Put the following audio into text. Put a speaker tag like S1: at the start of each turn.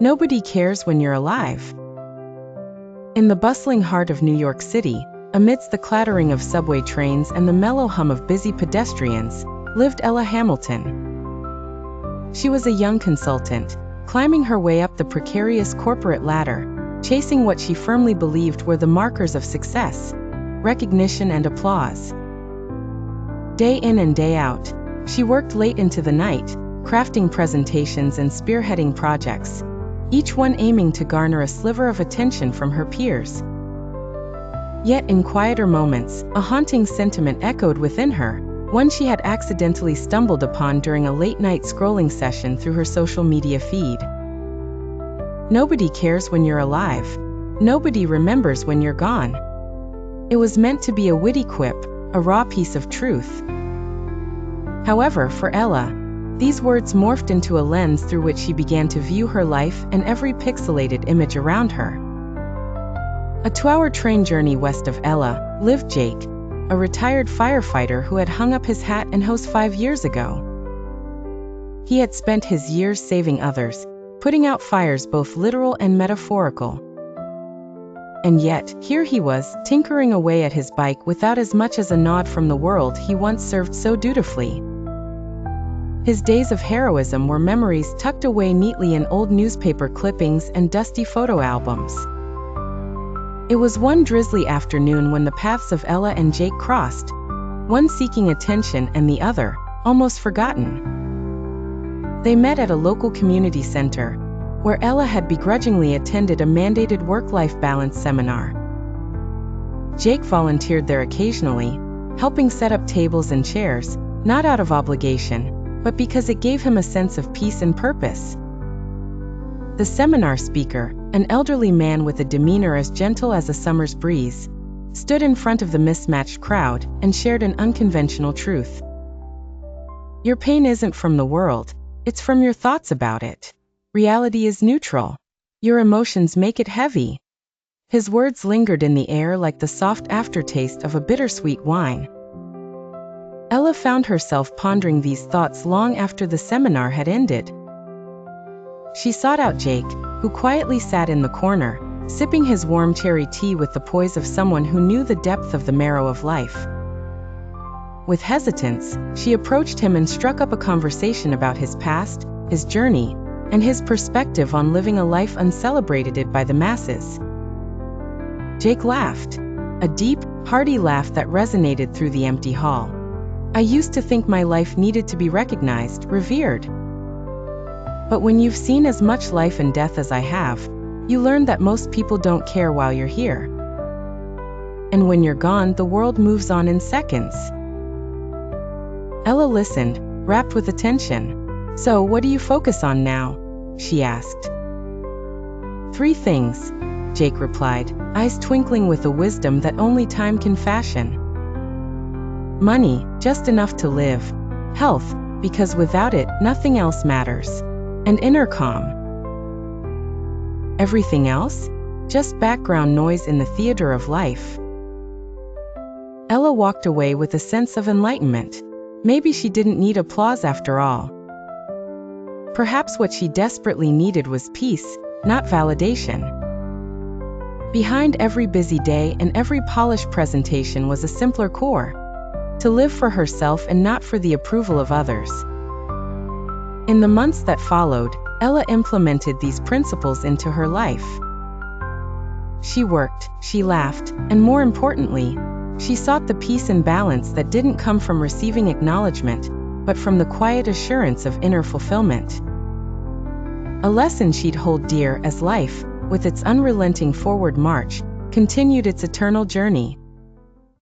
S1: Nobody cares when you're alive. In the bustling heart of New York City, amidst the clattering of subway trains and the mellow hum of busy pedestrians, lived Ella Hamilton. She was a young consultant, climbing her way up the precarious corporate ladder, chasing what she firmly believed were the markers of success, recognition and applause. Day in and day out, she worked late into the night, crafting presentations and spearheading projects, each one aiming to garner a sliver of attention from her peers. Yet in quieter moments, a haunting sentiment echoed within her, one she had accidentally stumbled upon during a late-night scrolling session through her social media feed. Nobody cares when you're alive. Nobody remembers when you're gone. It was meant to be a witty quip, a raw piece of truth. However, for Ella, these words morphed into a lens through which she began to view her life and every pixelated image around her. A 2-hour train journey west of Ella lived Jake, a retired firefighter who had hung up his hat and hose 5 years ago. He had spent his years saving others, putting out fires both literal and metaphorical. And yet, here he was, tinkering away at his bike without as much as a nod from the world he once served so dutifully. His days of heroism were memories tucked away neatly in old newspaper clippings and dusty photo albums. It was one drizzly afternoon when the paths of Ella and Jake crossed, one seeking attention and the other, almost forgotten. They met at a local community center, where Ella had begrudgingly attended a mandated work-life balance seminar. Jake volunteered there occasionally, helping set up tables and chairs, not out of obligation, but because it gave him a sense of peace and purpose. The seminar speaker, an elderly man with a demeanor as gentle as a summer's breeze, stood in front of the mismatched crowd and shared an unconventional truth. Your pain isn't from the world, it's from your thoughts about it. Reality is neutral. Your emotions make it heavy. His words lingered in the air like the soft aftertaste of a bittersweet wine. Ella found herself pondering these thoughts long after the seminar had ended. She sought out Jake, who quietly sat in the corner, sipping his warm cherry tea with the poise of someone who knew the depth of the marrow of life. With hesitance, she approached him and struck up a conversation about his past, his journey, and his perspective on living a life uncelebrated by the masses. Jake laughed, a deep, hearty laugh that resonated through the empty hall. I used to think my life needed to be recognized, revered. But when you've seen as much life and death as I have, you learn that most people don't care while you're here. And when you're gone, the world moves on in seconds. Ella listened, rapt with attention. So, what do you focus on now? She asked. 3 things, Jake replied, eyes twinkling with a wisdom that only time can fashion. Money, just enough to live. Health, because without it, nothing else matters. And inner calm. Everything else? Just background noise in the theater of life. Ella walked away with a sense of enlightenment. Maybe she didn't need applause after all. Perhaps what she desperately needed was peace, not validation. Behind every busy day and every polished presentation was a simpler core: to live for herself and not for the approval of others. In the months that followed, Ella implemented these principles into her life. She worked, she laughed, and more importantly, she sought the peace and balance that didn't come from receiving acknowledgement, but from the quiet assurance of inner fulfillment. A lesson she'd hold dear as life, with its unrelenting forward march, continued its eternal journey.